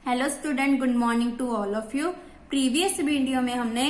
Hello student, good morning to all of you. Previous video में हमने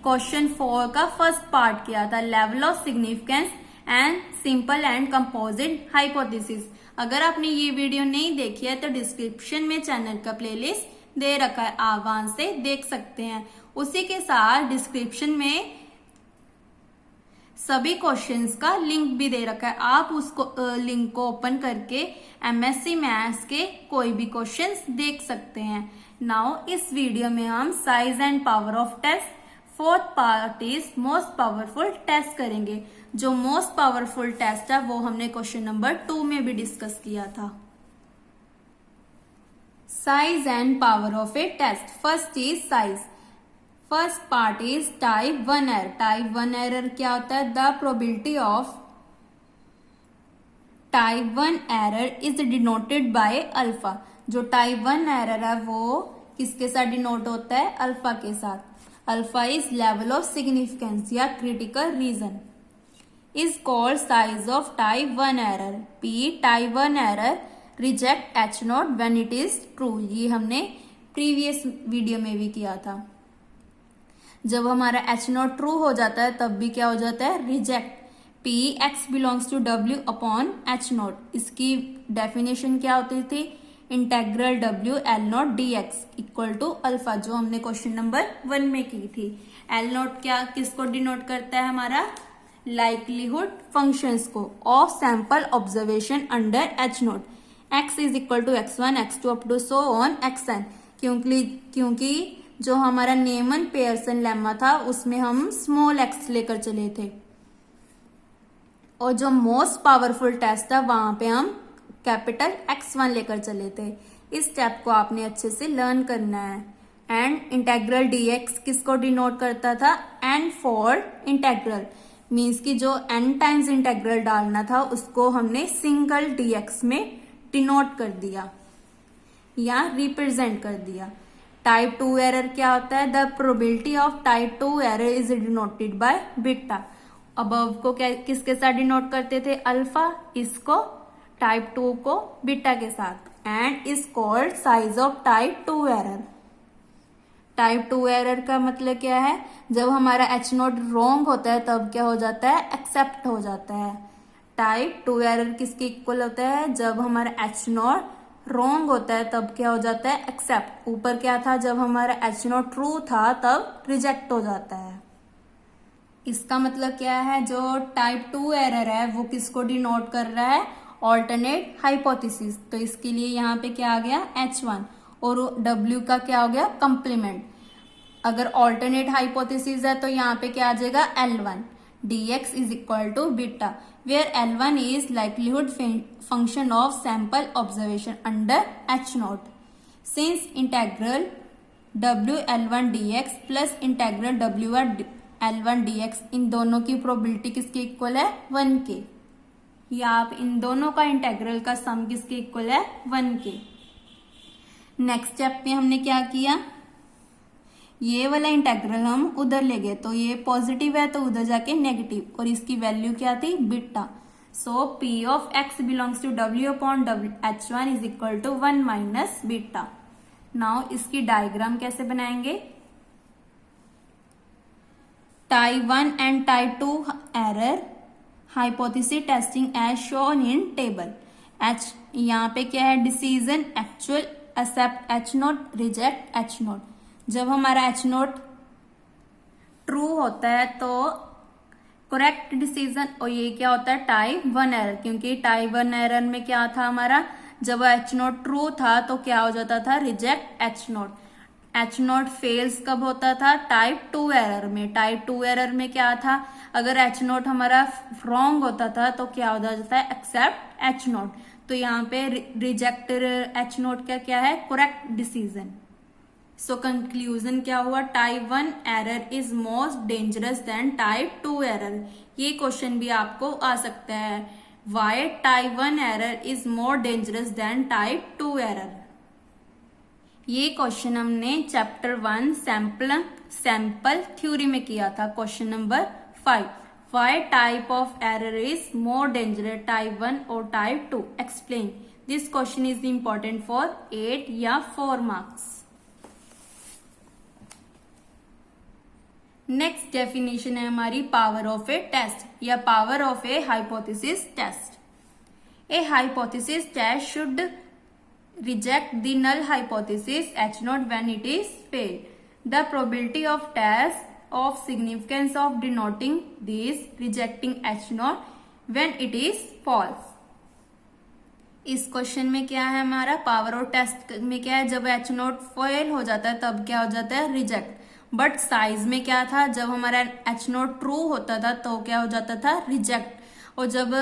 question 4 का first part किया था, level of significance and simple and composite hypothesis. अगर आपने ये वीडियो नहीं देखी है तो डिस्क्रिप्शन में चैनल का प्लेलिस्ट दे रखा है, आप वहां से देख सकते हैं। उसी के साथ डिस्क्रिप्शन में सभी क्वेश्चंस का लिंक भी दे रखा है, आप उसको लिंक को ओपन करके एमएससी मैथ्स के कोई भी क्वेश्चंस देख सकते हैं। नाउ इस वीडियो में हम size and power of test fourth part is most powerful test करेंगे। जो मोस्ट पावरफुल टेस्ट है वो हमने क्वेश्चन नंबर 2 में भी डिस्कस किया था। Size and power of a test. First is size. First part is type 1 error. Type 1 error क्या होता है? The probability of type 1 error is denoted by alpha. जो टाइप 1 एरर है वो किसके साथ डिनोट होता है? अल्फा के साथ। Alpha is level of significance या critical region. Is called size of type 1 error. P type 1 error reject H not when it is true. ये हमने प्रीवियस वीडियो में भी किया था। जब हमारा एच नॉट ट्रू हो जाता है तब भी क्या हो जाता है? Reject. P X belongs to W upon H not. इसकी डेफिनेशन क्या होती थी? Integral W L not D X equal to alpha, जो हमने क्वेश्चन नंबर 1 में की थी। एल नॉट क्या किसको डिनोट करता है? हमारा लाइक्लीहुड फंक्शंस को of sample observation under H not. X is equal to x1 x2 up to so on xn। क्योंकि जो हमारा नीमन पेयरसन लेमा था उसमें हम स्मॉल एक्स लेकर चले थे, और जो मोस्ट पावरफुल टेस्ट था वहां पे हम कैपिटल X1 लेकर चले थे। इस स्टेप को आपने अच्छे से लर्न करना है। एंड इंटेग्रल dx किसको डिनोट करता था? एंड फॉर इंटेग्रल मीन्स कि जो n टाइम्स इंटेग्रल डालना था उसको हमने सिंगल dx में डिनोट कर दिया या रिप्रेजेंट कर दिया। टाइप 2 एरर क्या होता है? The probability of type 2 error is denoted by beta. Above को क्या किसके साथ डिनोट करते थे? अल्फा। इसको टाइप 2 को बीटा के साथ। And is called size of type 2 error. Type 2 error का मतलब क्या है? जब हमारा एच नोट रॉन्ग होता है तब क्या हो जाता है? एक्सेप्ट हो जाता है। टाइप 2 एरर किसके इक्वल होता है? जब हमारा एच नोट रॉन्ग होता है तब क्या हो जाता है? एक्सेप्ट। ऊपर क्या था? जब हमारा एच नॉट ट्रू था तब रिजेक्ट हो जाता है। इसका मतलब क्या है? जो टाइप 2 एरर है वो किसको डिनोट कर रहा है? Alternate hypothesis. तो इसके लिए यहाँ पे क्या आ गया? H1 और W का क्या हो गया? कंप्लीमेंट। अगर ऑल्टरनेट हाइपोथेसिस है तो यहाँ पे क्या आ जाएगा? L1 dx is equal to beta, where L1 is likelihood function of sample observation under H not. Since integral W L1 dx plus integral W L1 dx इन दोनों की प्रोबेबिलिटी किसके इक्वल है? 1 के। या आप इन दोनों का इंटेग्रल का सम किसके इक्वल है? 1 के। नेक्स्ट स्टेप में हमने क्या किया? ये वाला इंटेग्रल हम उधर ले गए, तो ये पॉजिटिव है तो उधर जाके नेगेटिव, और इसकी वैल्यू क्या थी? Beta. So P of X belongs to W upon H1 is equal to 1 minus beta. Now इसकी डायग्राम कैसे बनाएंगे? Type 1 and type 2 error hypothesis testing as shown in table. H यहाँ पे क्या है? Decision actual accept H not reject H not. जब हमारा H not true होता है तो करेक्ट डिसीजन, और ये क्या होता है? Type 1 error. क्योंकि टाइप 1 एरर में क्या था हमारा? जब एच नॉट ट्रू था तो क्या हो जाता था? Reject H not. H not fails कब होता था? टाइप 2 एरर में। टाइप 2 एरर में क्या था? अगर एच नॉट हमारा रॉन्ग होता था तो क्या हो जाता है? Accept H not. तो यहाँ पे रिजेक्ट एच नॉट का क्या है? Correct decision. सो कंक्लूजन क्या हुआ? Type 1 error is most dangerous than type 2 error. ये क्वेश्चन भी आपको आ सकता है। Why type 1 error is more dangerous than type 2 error. ये क्वेश्चन हमने चैप्टर 1 सैंपल थ्योरी में किया था, question number 5। Why type of error is more dangerous, type 1 और type 2? Explain. This question is important for 8 या 4 मार्क्स. नेक्स्ट डेफिनेशन है हमारी power of a test या power of a hypothesis test. A hypothesis test should reject the null hypothesis H naught when it is failed. The probability of test of significance of denoting this rejecting H naught when it is false. इस question में क्या है हमारा power of test में क्या है, जब H naught fail हो जाता है तब क्या हो जाता है रिजेक्ट. बट साइज में क्या था, जब हमारा H naught ट्रू होता था तो क्या हो जाता था रिजेक्ट, और जब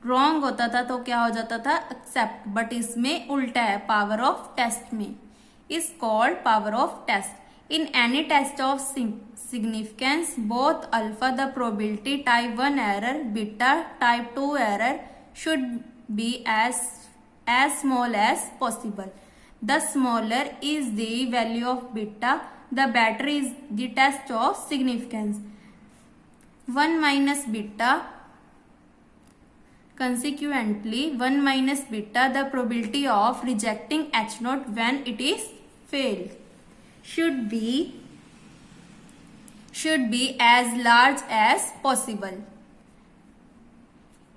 रॉन्ग होता था तो क्या हो जाता था एक्सेप्ट. बट इसमें उल्टा है पावर ऑफ टेस्ट में. Is called power of test. In any test of significance both alpha the probability type 1 error beta type 2 error should be as small as possible. The smaller is the value of beta, the better is the test of significance. 1 minus beta, consequently 1 minus beta, the probability of rejecting H naught when it is failed should be as large as possible.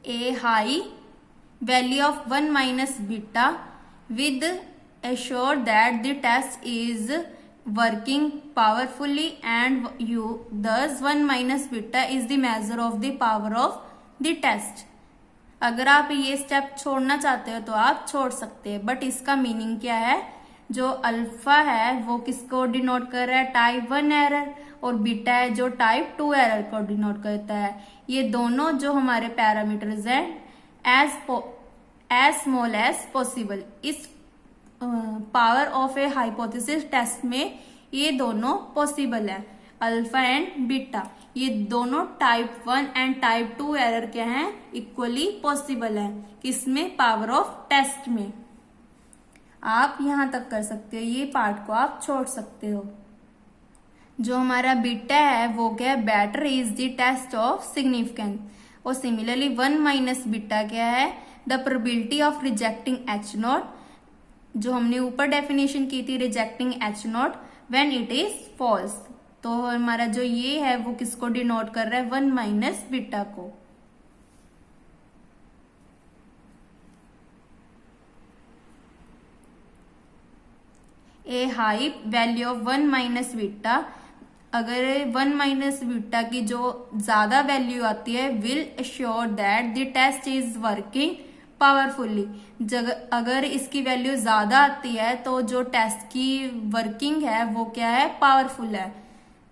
A high value of 1 minus beta with assure that the test is working powerfully and thus 1 minus beta is the measure of the power of the test. अगर आप ये step छोड़ना चाहते हो तो आप छोड़ सकते हैं, बट इसका मीनिंग क्या है, जो अल्फा है वो किसको डिनोट कर रहा है टाइप 1 एरर, और बीटा है जो टाइप 2 एरर को डिनोट करता है. ये दोनों जो हमारे पैरामीटर्स हैं एज स्मॉल एज पॉसिबल. इस power of a hypothesis test में ये दोनों पॉसिबल है, अल्फा एंड बीटा. ये दोनों टाइप 1 एंड टाइप 2 एरर क्या हैं, इक्वली पॉसिबल है. किसमें, पावर ऑफ टेस्ट में. आप यहां तक कर सकते हो, ये पार्ट को आप छोड़ सकते हो. जो हमारा बीटा है वो क्या है, better is the test of significance. और सिमिलरली 1 माइनस बीटा क्या है, the probability of rejecting H naught, जो हमने ऊपर डेफिनेशन की थी rejecting H naught when it is false. तो हमारा जो ये है वो किसको डिनोट कर रहा है, 1 माइनस बीटा को. A high value of 1 minus beta, अगर 1 माइनस बीटा की जो ज्यादा वैल्यू आती है will assure that the test is working powerfully. अगर इसकी वैल्यू ज्यादा आती है तो जो टेस्ट की वर्किंग है वो क्या है, पावरफुल है.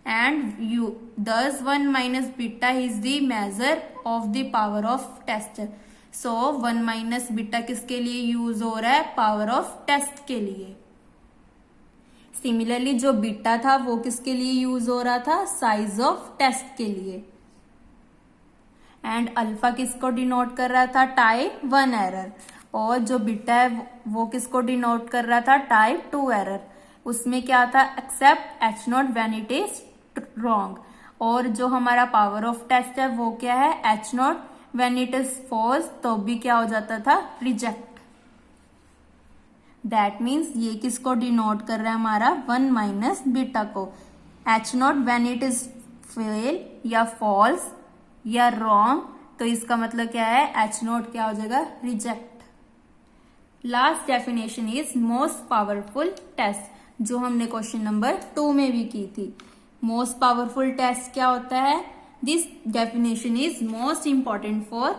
And you thus 1 minus beta is the measure of the power of test. So 1 minus beta किसके लिए यूज हो रहा है, पावर ऑफ टेस्ट के लिए. सिमिलरली जो बीटा था वो किसके लिए यूज हो रहा था, साइज ऑफ टेस्ट के लिए. एंड अल्फा किसको डिनोट कर रहा था, टाइप 1 एरर. और जो बीटा है वो किसको डिनोट कर रहा था, टाइप 2 एरर. उसमें क्या था, accept H naught when it is wrong. और जो हमारा पावर ऑफ टेस्ट है वो क्या है, H naught when it is false, तो भी क्या हो जाता था, रिजेक्ट. दैट मीन्स ये किसको डिनोट कर रहा है, हमारा 1 माइनस बीटा को. H naught when it is fail या फॉल्स या रॉन्ग, तो इसका मतलब क्या है, H naught क्या हो जाएगा, reject. Last definition is most powerful test, जो हमने क्वेश्चन नंबर 2 में भी की थी. मोस्ट पावरफुल टेस्ट क्या होता है, this definition is most important for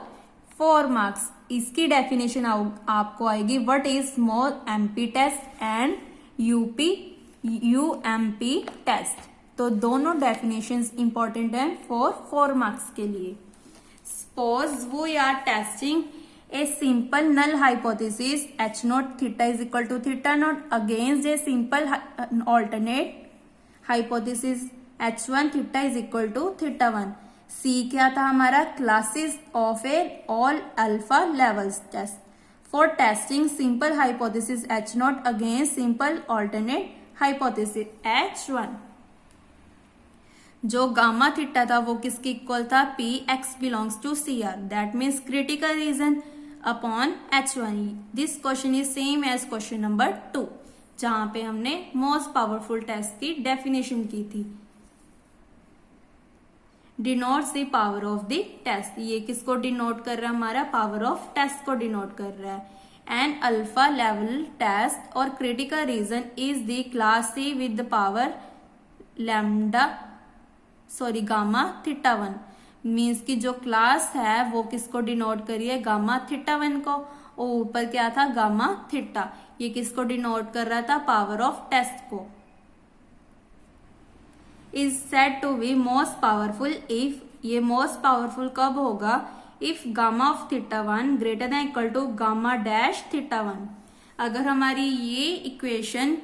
4 marks. इसकी डेफिनेशन आपको आएगी, what is small MP test and UMP test. तो दोनों डेफिनेशंस इंपॉर्टेंट हैं फॉर 4 मार्क्स के लिए. Suppose we are testing a simple null hypothesis H naught theta is equal to theta naught against a simple alternate hypothesis H1 theta is equal to theta 1. C क्या था हमारा, classes of a all alpha levels test for testing simple hypothesis H naught against simple alternate hypothesis H1. जो gamma theta था वो किसके equal था, P x belongs to CR. That means critical region. Upon H1। This question is same as question number 2 जहां पे हमने most powerful test की definition की थी। Denotes the power of the test, ये किसको डिनोट कर रहा है, हमारा पावर ऑफ टेस्ट को डिनोट कर रहा है। एन अल्फा लेवल टेस्ट और critical region is the class C with the power gamma theta 1। Means की जो क्लास है वो किसको डिनोट करिए, गामा थीटा 1 को, और ऊपर क्या था, गामा थीटा। ये किसको डिनोट कर रहा था, पावर ऑफ टेस्ट को। Is said to be most powerful if, ये मोस्ट पावरफुल कब होगा, if gamma of theta 1 greater than equal to gamma dash theta 1। अगर हमारी ये इक्वेशन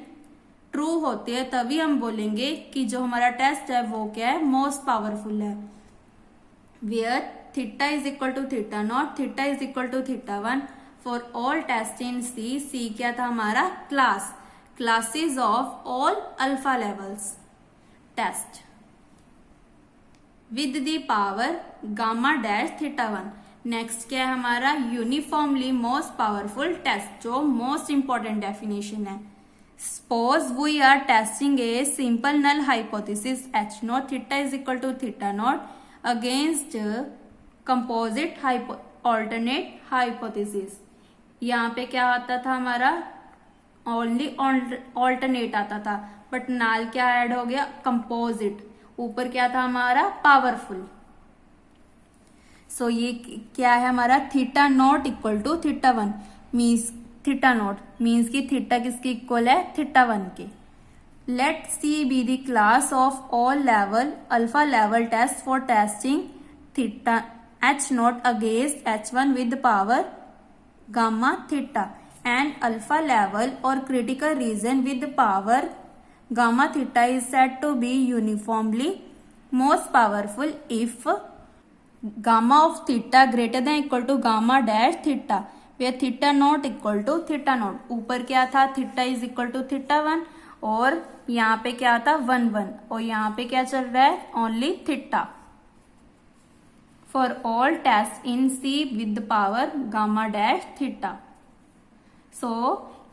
ट्रू होती है तभी हम बोलेंगे कि जो हमारा टेस्ट है वो क्या है, मोस्ट पावरफुल है। Where theta is equal to theta not, theta is equal to theta 1 for all test in C. C क्या था हमारा, class, classes of all alpha levels test with the power gamma dash theta 1। Next क्या है हमारा, uniformly most powerful test, जो most important definition है। Suppose we are testing a simple null hypothesis H not theta is equal to theta not against composite alternate hypothesis. यहाँ पे क्या आता था हमारा, ओनली ऑल्टरनेट आता था, बट नाल क्या ऐड हो गया, कंपोजिट। ऊपर क्या था हमारा, पावरफुल। सो ये क्या है हमारा, theta not equal to theta 1 means theta not means की थीटा किसके इक्वल है, थीटा 1 के। Let C be the class of all level alpha level test for testing theta H not against H1 with power gamma theta and alpha level और critical region with power gamma theta is said to be uniformly most powerful if gamma of theta greater than equal to gamma dash theta where theta not equal to theta not। ऊपर क्या था, theta is equal to theta 1 और यहाँ पे क्या था 1 1 और यहाँ पे क्या चल रहा है, only theta for all tests in C with the power gamma dash theta। so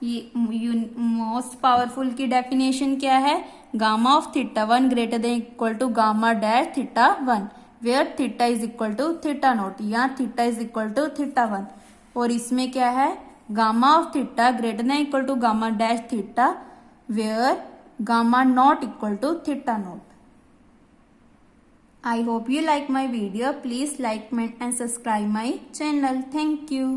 ये मोस्ट पावरफुल की डेफिनेशन क्या है, gamma of theta 1 greater than equal to gamma dash theta 1 where theta is equal to theta not. यहाँ theta is equal to theta 1 और इसमें क्या है, gamma of theta greater than equal to gamma dash theta where gamma not equal to theta not. I hope you like my video. Please like and subscribe my channel. Thank you.